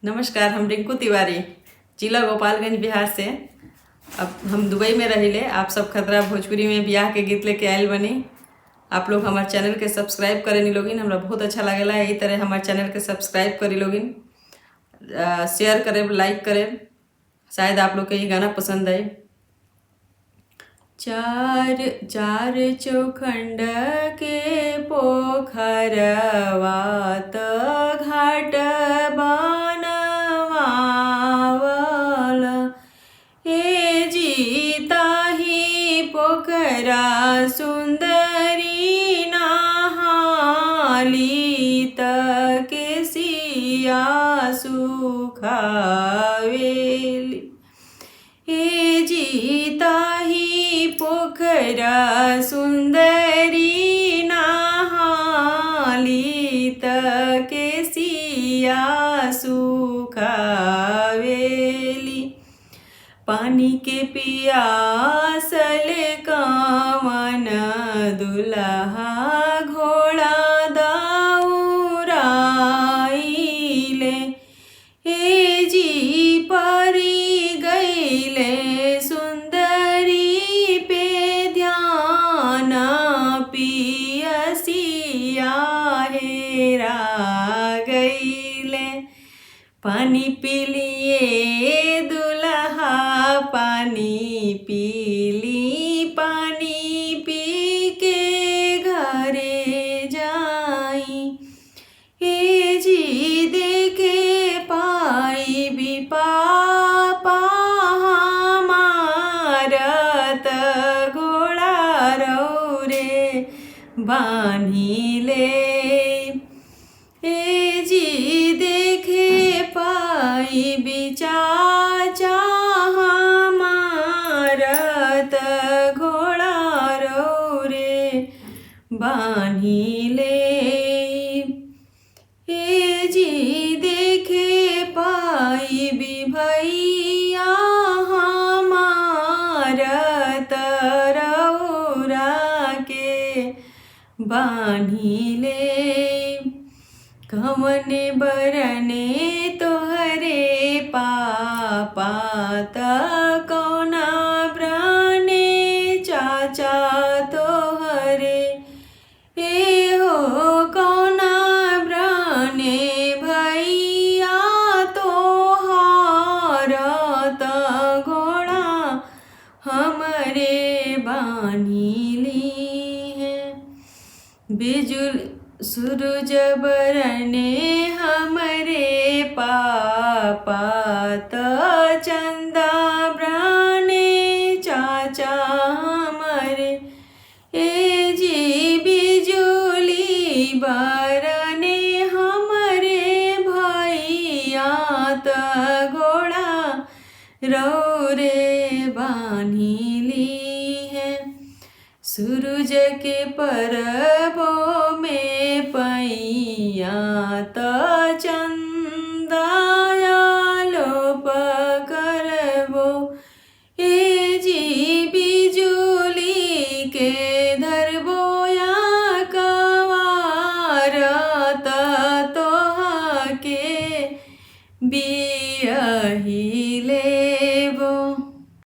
नमस्कार, हम रिंकू तिवारी, जिला गोपालगंज, बिहार से। अब हम दुबई में रहिले। आप सब खतरा भोजपुरी में बियाह के गीत लेके आयल बनी। आप लोग हमारे चैनल के सब्सक्राइब करेनी लोगिन, हमरा बहुत अच्छा लगेला। यही तरह हमारे चैनल के सब्सक्राइब करी लोगिन, शेयर करे, लाइक करे। शायद आप लोग के ये गाना पसंद आए। चार चार चौखंड के पोखरवा त घाट बनवावल, हे जीता ही पोखरा सुंदरी नहाली त केसिया सुखावेली। हे जीता ही पोखरा सुंदरी नहाली त केसिया सुखावेली। पानी के पियासल कवन दुल्हा घोड़ा दौड़ाइले, हे जी परी गईले सुंदरी पे ध्यान, पियसिया हेरा गईले। पानी पिलिए दुल्हा पानी पीली, पानी पी के घरे जाई, हे जी देखे पाई भी पापा हमारत घोड़ा रौरे बान्हिले, हे जी देखे पाई भी चाचा हमारत घोड़ा रौरे बान्हिले, हे जी देखे पाई भी भैया हमारत रौरा के बान्हिले। कवने बरने तोहरे पापा त कौना ब्राने चाचा तोहरे, हे हो कौना ब्राने भैया तोहार त घोड़ा हमरे बान्हिली है। बिजुल सूरज बरने हमरे पापा त चंदा ब्राने चाचा हमरे, हे जी बिजुली बरने हमरे भैया त घोड़ा रौरे बान्हिली है। सूरज के परबों में पैया त चंद